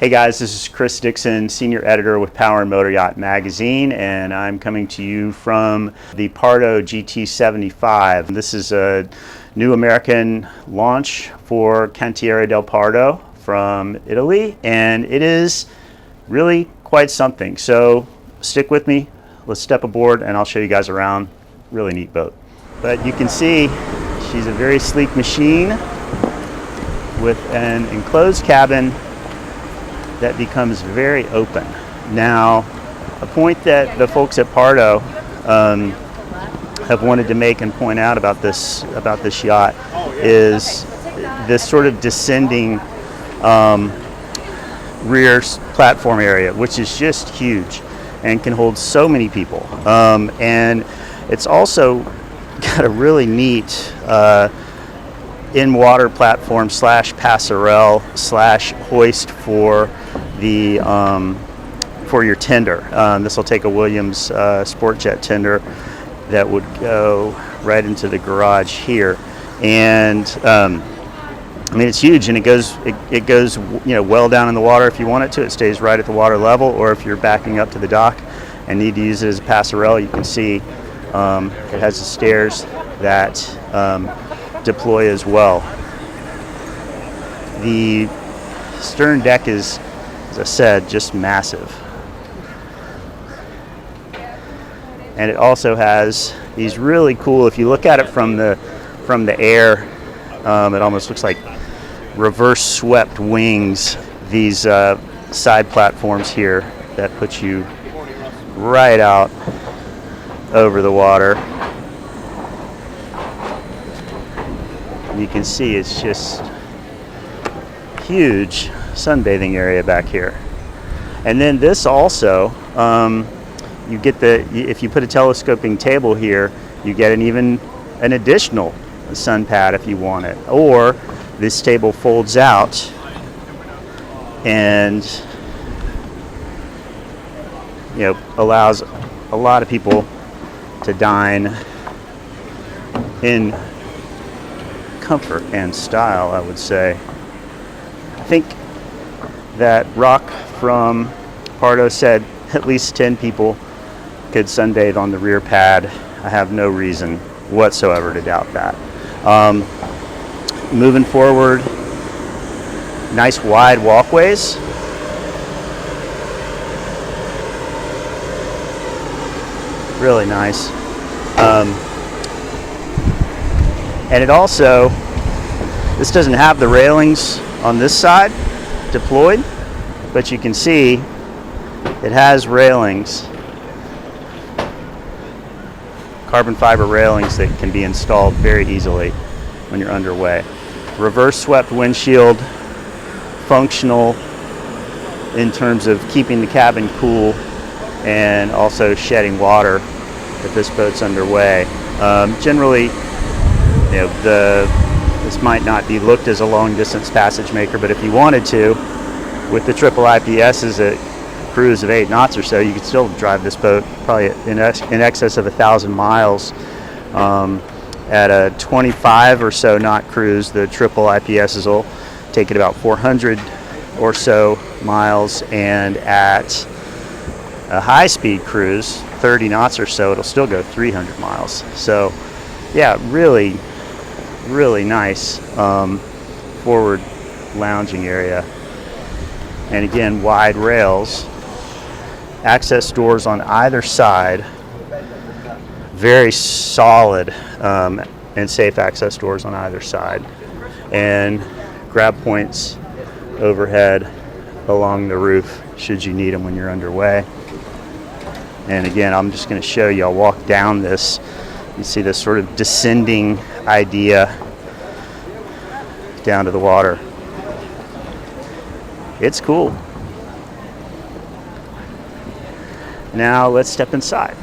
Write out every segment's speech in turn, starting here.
Hey guys, this is Chris Dixon, Senior Editor with Power and Motoryacht Magazine, and I'm coming to you from the Pardo GT75. This is a new American launch for Cantiere del Pardo from Italy, and it is really quite something. So stick with me, let's step aboard and I'll show you guys around. Really neat boat. But you can see she's a very sleek machine with an enclosed cabin that becomes very open. Now, a point that the folks at Pardo have wanted to make and point out about this yacht is this sort of descending rear platform area, which is just huge and can hold so many people. And it's also got a really neat in-water platform slash passerelle slash hoist for the for your tender. This will take a Williams sport jet tender that would go right into the garage here, and I mean, it's huge, and it goes well down in the water if you want it to. It stays right at the water level, or if you're backing up to the dock and need to use it as a passerelle, you can see it has the stairs that deploy as well. The stern deck is, as I said, just massive. And it also has these really cool, if you look at it from the air, it almost looks like reverse swept wings, these side platforms here that put you right out over the water. You can see it's just huge sunbathing area back here. And then this also, you get if you put a telescoping table here, you get an additional sun pad if you want it. Or this table folds out and allows a lot of people to dine in comfort and style, I would say. I think that Rock from Pardo said at least 10 people could sunbathe on the rear pad. I have no reason whatsoever to doubt that. Moving forward, nice wide walkways. Really nice. And it also, this doesn't have the railings on this side deployed, but you can see it has railings, carbon fiber railings that can be installed very easily when you're underway. Reverse swept windshield, functional in terms of keeping the cabin cool and also shedding water if this boat's underway. Generally, this might not be looked as a long distance passage maker, but if you wanted to, with the triple IPSs at cruise of 8 knots or so, you could still drive this boat probably in excess of 1,000 miles. At a 25 or so knot cruise, the triple IPSs will take it about 400 or so miles, and at a high speed cruise, 30 knots or so, it'll still go 300 miles. So yeah, really nice forward lounging area. And again, wide rails, access doors on either side, very solid and safe access doors on either side, and grab points overhead along the roof should you need them when you're underway. And again, I'm just going to show you, I'll walk down this. You see this sort of descending idea down to the water. It's cool. Now let's step inside.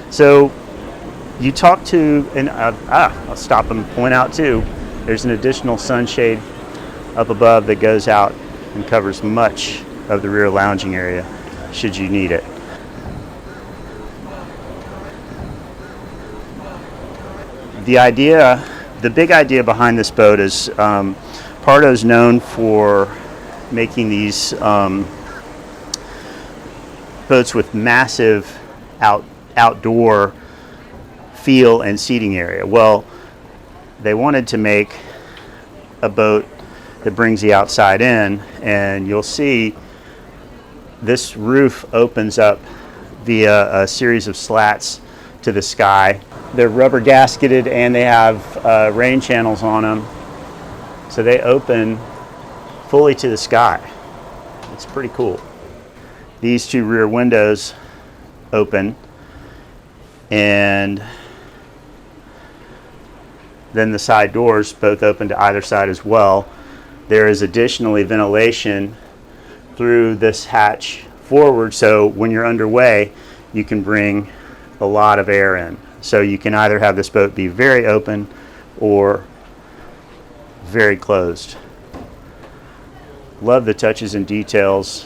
So you talk to, and I'll stop and point out too, there's an additional sunshade up above that goes out and covers much of the rear lounging area should you need it. The big idea behind this boat is Pardo's known for making these boats with massive outdoor feel and seating area. Well, they wanted to make a boat that brings the outside in, and you'll see this roof opens up via a series of slats to the sky. They're rubber gasketed and they have rain channels on them, so they open fully to the sky. It's pretty cool. These two rear windows open, and then the side doors both open to either side as well. There is additionally ventilation through this hatch forward, so when you're underway you can bring a lot of air in. So you can either have this boat be very open or very closed. Love the touches and details.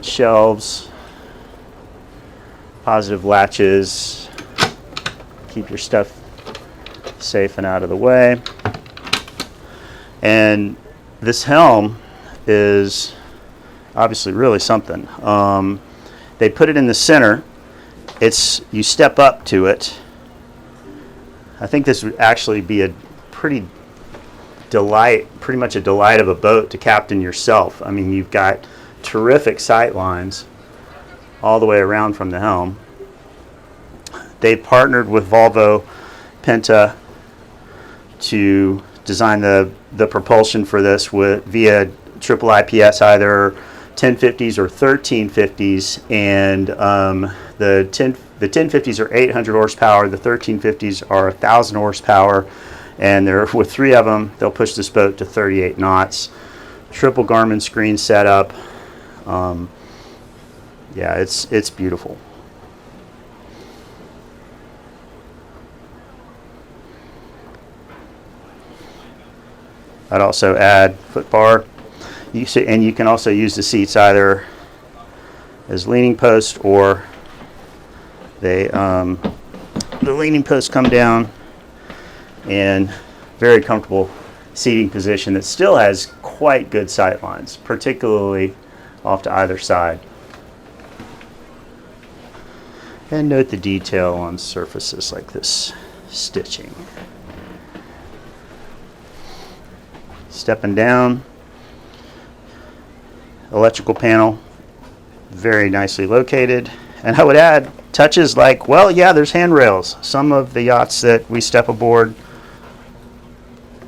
Shelves, positive latches, keep your stuff safe and out of the way. And this helm is obviously really something. They put it in the center. You step up to it. I think this would actually be a pretty much a delight of a boat to captain yourself. I mean, you've got terrific sight lines all the way around from the helm. They partnered with Volvo Penta to design the propulsion for this via triple IPS, either 1050s or 1350s, and the 1050s are 800 horsepower, the 1350s are 1,000 horsepower, and with 3 of them they'll push this boat to 38 knots. Triple Garmin screen setup. Yeah, it's beautiful. I'd also add foot bar. And you can also use the seats either as leaning posts, or the leaning posts come down, and very comfortable seating position that still has quite good sight lines, particularly off to either side. And note the detail on surfaces like this stitching. Stepping down, electrical panel, very nicely located. And I would add touches like, well, yeah, there's handrails. Some of the yachts that we step aboard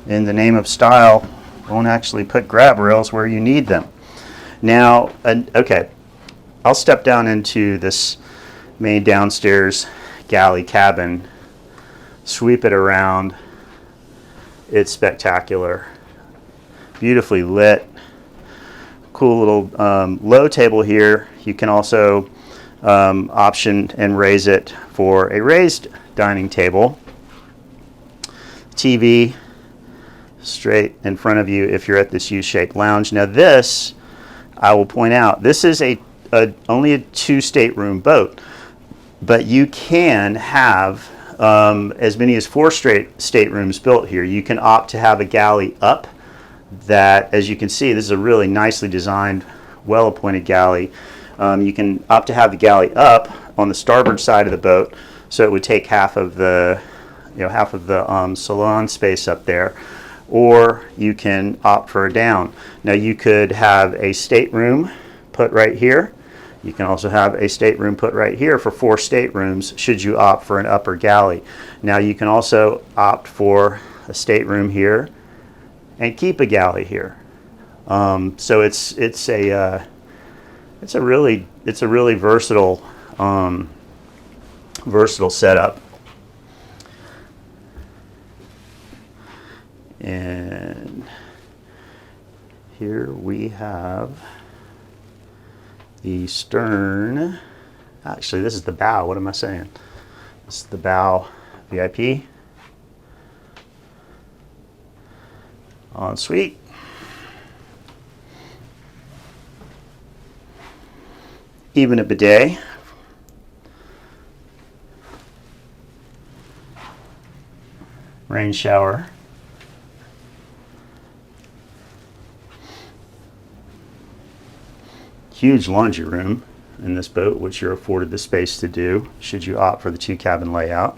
in the name of style won't actually put grab rails where you need them. Now, okay, I'll step down into this main downstairs galley cabin, sweep it around. It's spectacular, beautifully lit. Cool little low table here. You can also option and raise it for a raised dining table. TV straight in front of you if you're at this U-shaped lounge. Now this, I will point out, this is only a 2-stateroom boat, but you can have as many as 4 staterooms built here. You can opt to have a galley up. That, as you can see, this is a really nicely designed, well-appointed galley. You can opt to have the galley up on the starboard side of the boat, so it would take half of the salon space up there, or you can opt for a down. Now you could have a stateroom put right here. You can also have a stateroom put right here for 4 staterooms should you opt for an upper galley. Now you can also opt for a stateroom here and keep a galley here. So it's a really versatile setup. And here we have the stern. Actually, this is the bow. What am I saying? This is the bow VIP. Ensuite. Even a bidet. Rain shower. Huge laundry room in this boat, which you're afforded the space to do should you opt for the 2-cabin layout.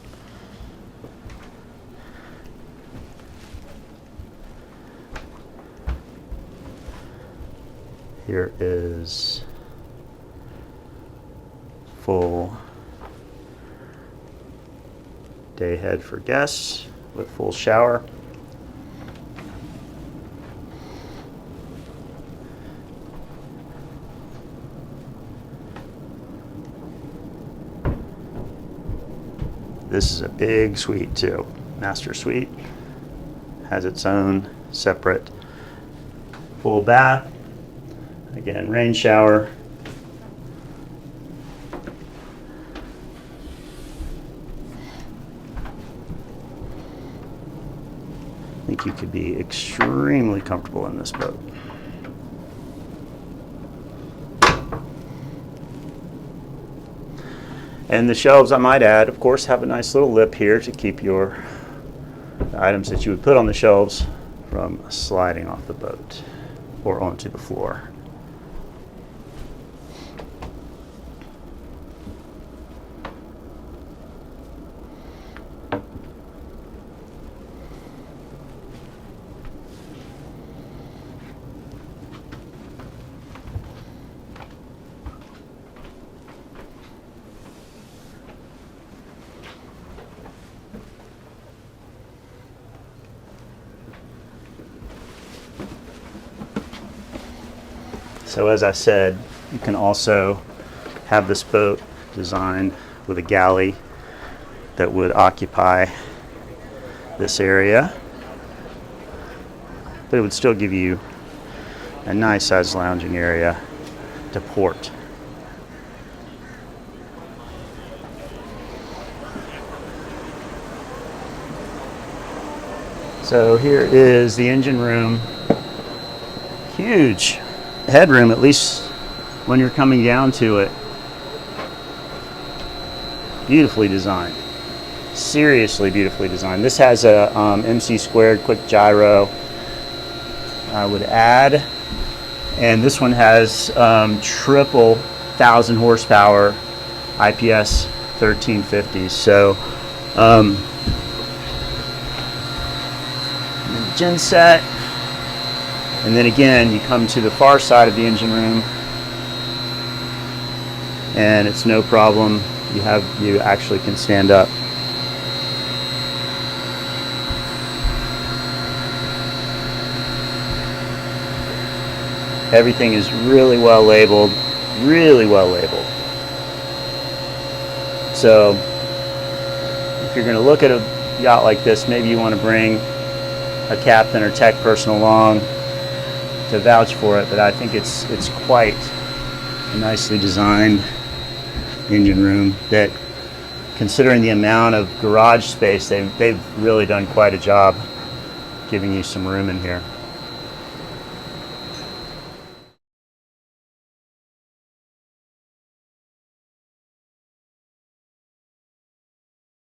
Here is full day head for guests with full shower. This is a big suite too. Master suite has its own separate full bath. Again, rain shower. I think you could be extremely comfortable in this boat. And the shelves, I might add, of course, have a nice little lip here to keep the items that you would put on the shelves from sliding off the boat or onto the floor. So as I said, you can also have this boat designed with a galley that would occupy this area, but it would still give you a nice sized lounging area to port. So here is the engine room. Huge headroom, at least when you're coming down to it. Beautifully designed. Seriously beautifully designed. This has a MC squared quick gyro, I would add. And this one has triple 1,000 horsepower IPS 1350s. So gen set. And then again, you come to the far side of the engine room, and it's no problem. You actually can stand up. Everything is really well labeled, really well labeled. So if you're going to look at a yacht like this, maybe you want to bring a captain or tech person along to vouch for it, but I think it's quite a nicely designed engine room that, considering the amount of garage space, they've really done quite a job giving you some room in here.